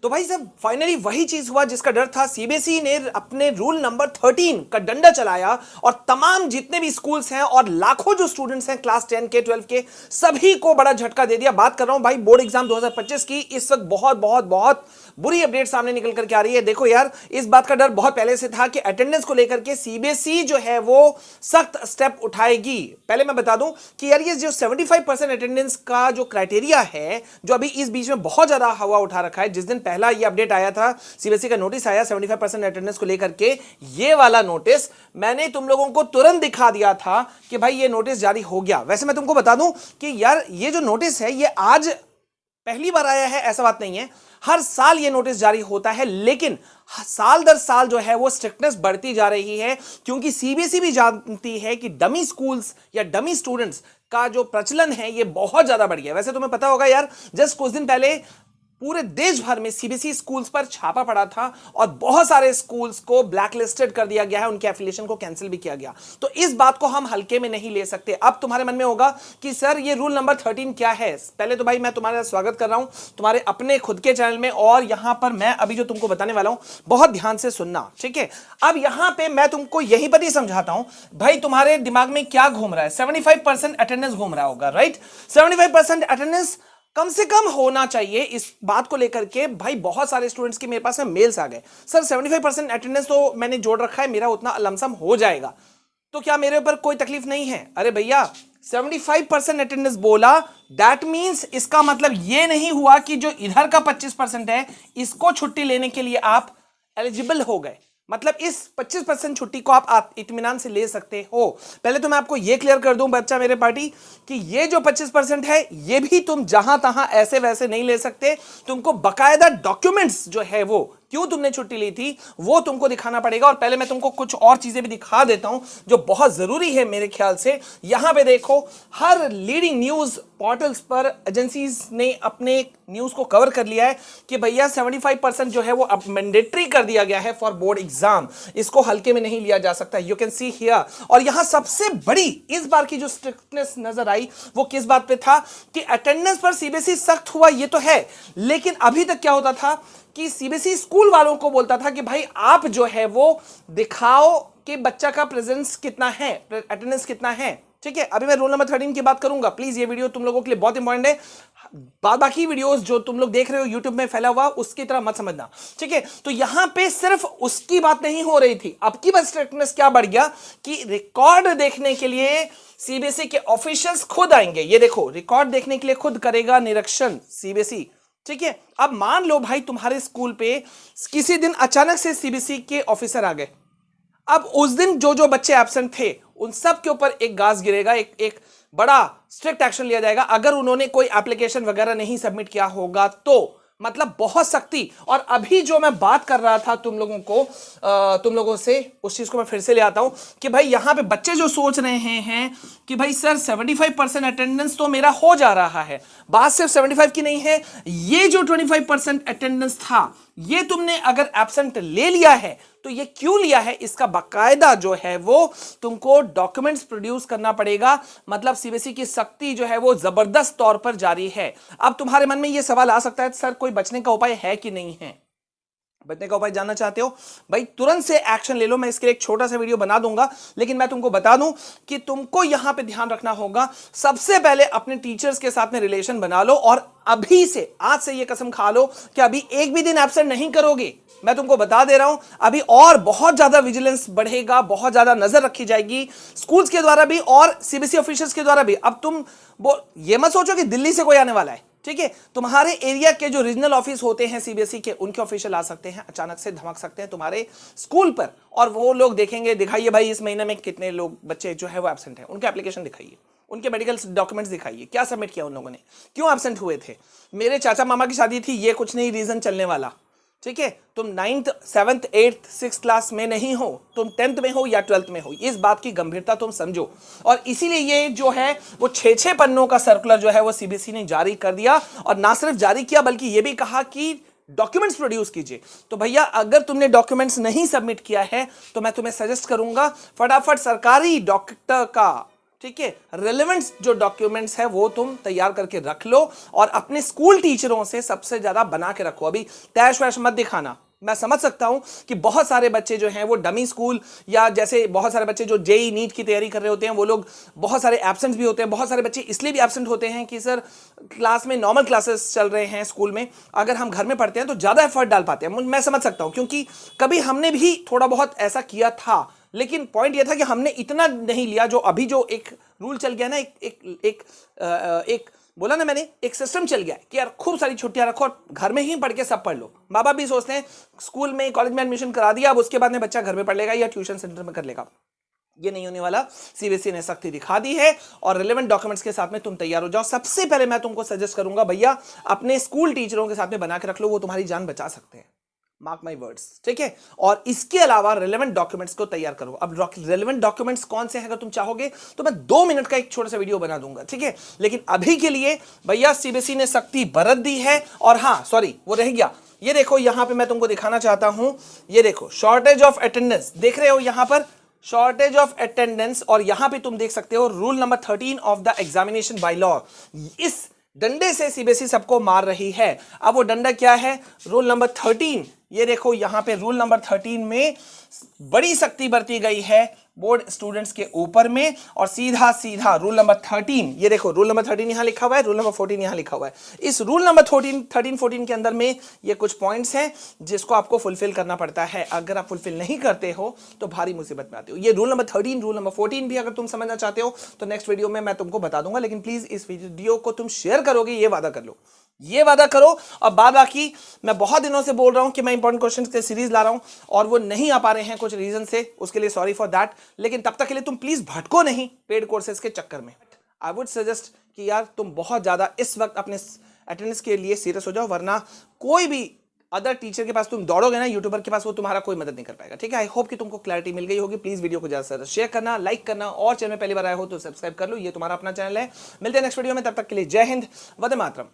तो भाई साहब फाइनली वही चीज हुआ जिसका डर था। सीबीएसई ने अपने रूल नंबर 13 का डंडा चलाया और तमाम जितने भी स्कूल्स हैं और लाखों जो स्टूडेंट्स हैं क्लास 10 के 12 के सभी को बड़ा झटका दे दिया। बात कर रहा हूं भाई बोर्ड एग्जाम 2025 की। इस वक्त बहुत बहुत बहुत बुरी अपडेट सामने निकल करके आ रही है। देखो यार, इस बात का डर बहुत पहले से था कि अटेंडेंस को लेकर के सीबीएसई जो है वो सख्त स्टेप उठाएगी। पहले मैं बता दूं कि यार ये जो 75% अटेंडेंस का जो क्राइटेरिया है, जो अभी इस बीच में बहुत ज्यादा हवा उठा रखा है। जिस दिन पहला ये अपडेट आया था, सीबीएसई का नोटिस आया 75% अटेंडेंस को लेकर के, ये वाला नोटिस मैंने तुम लोगों को तुरंत दिखा दिया था कि भाई ये नोटिस जारी हो गया। वैसे मैं तुमको बता दूं कि यार ये जो नोटिस है ये आज पहली बार आया है, ऐसा बात नहीं है। हर साल ये नोटिस जारी होता है, लेकिन साल दर साल जो है वो स्ट्रिक्टनेस बढ़ती जा रही है, क्योंकि सीबीएसई भी जानती है कि डमी स्कूल्स या डमी स्टूडेंट्स का जो प्रचलन है ये बहुत ज्यादा बढ़ गया। वैसे तुम्हें पता होगा यार, जस्ट कुछ दिन पहले पूरे देश भर में सीबीएसई स्कूल्स पर छापा पड़ा था और बहुत सारे स्कूल्स को ब्लैकलिस्टेड कर दिया गया है, उनके एफिलिएशन को कैंसिल भी किया गया। तो इस बात को हम हल्के में नहीं ले सकते। अब तुम्हारे मन में होगा कि सर ये रूल नंबर 13 क्या है। पहले तो भाई मैं तुम्हारा स्वागत कर रहा हूं तुम्हारे अपने खुद के चैनल में, और यहां पर मैं अभी जो तुमको बताने वाला हूं बहुत ध्यान से सुनना, ठीक है। अब यहां पर मैं तुमको यही पर ही समझाता हूं भाई तुम्हारे दिमाग में क्या घूम रहा है। 75% अटेंडेंस घूम रहा होगा, राइट। 75% अटेंडेंस कम से कम होना चाहिए। इस बात को लेकर के भाई बहुत सारे स्टूडेंट्स के मेरे पास में मेल्स आ गए, सर 75% अटेंडेंस तो मैंने जोड़ रखा है, मेरा उतना लमसम हो जाएगा, तो क्या मेरे ऊपर कोई तकलीफ नहीं है। अरे भैया 75% अटेंडेंस बोला, दैट मींस इसका मतलब ये नहीं हुआ कि जो इधर का 25% है इसको छुट्टी लेने के लिए आप एलिजिबल हो गए। मतलब इस 25% छुट्टी को आप इत्मीनान से ले सकते हो। पहले तो मैं आपको ये क्लियर कर दूं बच्चा मेरे पार्टी कि ये जो 25% है ये भी तुम जहां तहां ऐसे वैसे नहीं ले सकते। तुमको बकायदा डॉक्यूमेंट्स जो है वो क्यों तुमने छुट्टी ली थी वो तुमको दिखाना पड़ेगा। और पहले मैं तुमको कुछ और चीजें भी दिखा देता हूं जो बहुत जरूरी है मेरे ख्याल से। यहां पे देखो, हर लीडिंग न्यूज पोर्टल्स पर एजेंसीज ने अपने न्यूज को कवर कर लिया है कि भैया 75% जो है वो अब मैंडेटरी कर दिया गया है फॉर बोर्ड एग्जाम। इसको हल्के में नहीं लिया जा सकता। You can see here. और यहां सबसे बड़ी इस बार की जो स्ट्रिक्टनेस नजर आई वो किस बात पे था कि अटेंडेंस पर सीबीएसई सख्त हुआ, ये तो है, लेकिन अभी तक क्या होता था कि सीबीएसई स्कूल वालों को बोलता था कि भाई आप जो है वो दिखाओ कि बच्चा का प्रेजेंस कितना है, अटेंडेंस कितना है, ठीक है। अभी मैं रूल नंबर 13 की बात करूंगा। प्लीज ये वीडियो तुम लोगों के लिए बहुत इंपॉर्टेंट है। बाकी वीडियोस जो तुम लोग देख रहे हो यूट्यूब में फैला हुआ उसकी तरह मत समझना, ठीक है। तो यहां पे सिर्फ उसकी बात नहीं हो रही थी। अब की बात स्ट्रिक्टनेस क्या बढ़ गया कि रिकॉर्ड देखने के लिए सीबीएसई के ऑफिशियल्स खुद आएंगे। ये देखो, रिकॉर्ड देखने के लिए खुद करेगा निरीक्षण सीबीएसई, ठीक है। अब मान लो भाई तुम्हारे स्कूल पे किसी दिन अचानक से सीबीएसई के ऑफिसर आ गए। अब उस दिन जो जो बच्चे एब्सेंट थे उन सब के ऊपर एक गाज गिरेगा, एक बड़ा स्ट्रिक्ट एक्शन लिया जाएगा। अगर उन्होंने कोई एप्लीकेशन वगैरह नहीं सबमिट किया होगा तो मतलब बहुत सख्ती। और अभी जो मैं बात कर रहा था तुम लोगों से, उस चीज को मैं फिर से ले आता हूं कि भाई यहां पे बच्चे जो सोच रहे हैं कि भाई सर 75% अटेंडेंस तो मेरा हो जा रहा है। बात सिर्फ 75 की नहीं है, ये जो 25% अटेंडेंस था ये तुमने अगर एब्सेंट ले लिया है तो ये क्यों लिया है, इसका बकायदा जो है वो तुमको डॉक्यूमेंट्स प्रोड्यूस करना पड़ेगा। मतलब सीबीएसई की सख्ती जो है वो जबरदस्त तौर पर जारी है। अब तुम्हारे मन में ये सवाल आ सकता है सर कोई बचने का उपाय है कि नहीं है। बचने का उपाय जानना चाहते हो भाई, तुरंत से एक्शन ले लो। मैं इसके लिए एक छोटा सा वीडियो बना दूंगा, लेकिन मैं तुमको बता दूं कि तुमको यहां पे ध्यान रखना होगा। सबसे पहले अपने टीचर्स के साथ में रिलेशन बना लो और अभी से, आज से ये कसम खा लो कि अभी एक भी दिन एब्सेंट नहीं करोगे। मैं तुमको बता दे रहा हूं, अभी और बहुत ज्यादा विजिलेंस बढ़ेगा, बहुत ज्यादा नजर रखी जाएगी स्कूल्स के द्वारा भी और सीबीएसई ऑफिशियल्स के द्वारा भी। अब तुम ये मत सोचो कि दिल्ली से कोई आने वाला है, ठीक है। तुम्हारे एरिया के जो रीजनल ऑफिस होते हैं सीबीएसई के, उनके ऑफिशियल आ सकते हैं, अचानक से धमक सकते हैं तुम्हारे स्कूल पर, और वो लोग देखेंगे, दिखाइए भाई इस महीने में कितने लोग बच्चे जो है वो एब्सेंट हैं, उनके एप्लीकेशन दिखाइए, उनके मेडिकल डॉक्यूमेंट्स दिखाइए, क्या सबमिट किया उन लोगों ने, क्यों एब्सेंट हुए थे। मेरे चाचा मामा की शादी थी, ये कुछ नहीं रीजन चलने वाला, ठीक है। तुम 9th 7th 8th 6th class में नहीं हो, तुम 10th में हो या 12th में हो, इस बात की गंभीरता तुम समझो। और इसीलिए ये जो है वो 6 पन्नों का सर्कुलर जो है वो सीबीएसई ने जारी कर दिया, और ना सिर्फ जारी किया बल्कि ये भी कहा कि डॉक्यूमेंट्स प्रोड्यूस कीजिए। तो भैया अगर तुमने डॉक्यूमेंट्स नहीं सबमिट किया है तो मैं तुम्हें सजेस्ट करूंगा फटाफट सरकारी डॉक्टर का, ठीक है, रेलेवेंट जो डॉक्यूमेंट्स है वो तुम तैयार करके रख लो और अपने स्कूल टीचरों से सबसे ज्यादा बना के रखो। अभी तैश वैश मत दिखाना। मैं समझ सकता हूं कि बहुत सारे बच्चे जो हैं वो डमी स्कूल या जैसे बहुत सारे बच्चे जो जेई नीट की तैयारी कर रहे होते हैं वो लोग बहुत सारे एब्सेंट भी होते हैं। बहुत सारे बच्चे इसलिए भी एब्सेंट होते हैं कि सर क्लास में नॉर्मल क्लासेस चल रहे हैं स्कूल में, अगर हम घर में पढ़ते हैं तो ज्यादा एफर्ट डाल पाते हैं। मैं समझ सकता हूं क्योंकि कभी हमने भी थोड़ा बहुत ऐसा किया था, लेकिन पॉइंट यह था कि हमने इतना नहीं लिया। जो अभी जो एक रूल चल गया ना, एक बोला ना मैंने, एक सिस्टम चल गया कि यार खूब सारी छुट्टियां रखो और घर में ही पढ़ के सब पढ़ लो। माँ बाप भी सोचते हैं स्कूल में कॉलेज में एडमिशन करा दिया, अब उसके बाद में बच्चा घर में पढ़ लेगा या ट्यूशन सेंटर में कर लेगा। ये नहीं होने वाला। सीबीएसई ने सख्ती दिखा दी है और रिलेवेंट डॉक्यूमेंट्स के साथ में तुम तैयार हो जाओ। सबसे पहले मैं तुमको सजेस्ट करूंगा भैया अपने स्कूल टीचरों के साथ में बना के रख लो, वो तुम्हारी जान बचा सकते हैं। मार्क माई वर्ड्स, ठीक है। और इसके अलावा रेलेवेंट डॉक्यूमेंट्स को तैयार करो। अब रेलेवेंट डॉक्यूमेंट्स कौन से हैं अगर तुम चाहोगे तो मैं 2 मिनट का एक छोटा सा वीडियो बना दूंगा, ठीक है। लेकिन अभी के लिए भैया सीबीएसई ने सख्ती बरत दी है। और हाँ सॉरी वो रह गया, ये देखो यहां पे मैं तुमको दिखाना चाहता हूं, ये देखो शॉर्टेज ऑफ अटेंडेंस, देख रहे हो यहां पर शॉर्टेज ऑफ अटेंडेंस, और यहां पे तुम देख सकते हो rule number 13 of the examination by law. इस डंडे से सीबीएसई सबको मार रही है। अब वो डंडा क्या है? Rule number 13। ये देखो यहां पे रूल नंबर 13 में बड़ी सख्ती बरती गई है बोर्ड स्टूडेंट्स के ऊपर में, और सीधा सीधा रूल नंबर 13, ये देखो रूल नंबर 13 यहां लिखा हुआ है, रूल नंबर 14 यहां लिखा हुआ है। इस रूल नंबर 13-14 के अंदर में ये कुछ पॉइंट्स हैं जिसको आपको फुलफिल करना पड़ता है। अगर आप फुलफिल नहीं करते हो तो भारी मुसीबत में आते हो। ये रूल नंबर 13, रूल नंबर 14 भी अगर तुम समझना चाहते हो तो नेक्स्ट वीडियो में मैं तुमको बता दूंगा। लेकिन प्लीज इस वीडियो को तुम शेयर करोगे, ये वादा कर लो, ये वादा करो। और बाद बाकी मैं बहुत दिनों से बोल रहा हूं कि मैं इंपॉर्टेंट क्वेश्चंस के सीरीज ला रहा हूं और वो नहीं आ पा रहे हैं कुछ रीजन से, उसके लिए सॉरी फॉर दैट। लेकिन तब तक के लिए तुम प्लीज भटको नहीं पेड कोर्सेज के चक्कर में। आई वुड सजेस्ट कि यार तुम बहुत ज्यादा इस वक्त अपने अटेंडेंस के लिए सीरियस हो जाओ, वरना कोई भी अदर टीचर के पास तुम दौड़ोगे ना, यूट्यूबर के पास, वो तुम्हारा कोई मदद नहीं कर पाएगा, ठीक है। आई होप कि तुमको क्लैरिटी मिल गई होगी। प्लीज वीडियो को ज्यादा से ज्यादा शेयर करना, लाइक करना, और चैनल में पहली बार आए हो तो सब्सक्राइब कर लो, ये तुम्हारा अपना चैनल है। मिलते हैं नेक्स्ट वीडियो में, तब तक के लिए जय हिंद, वंदे मातरम।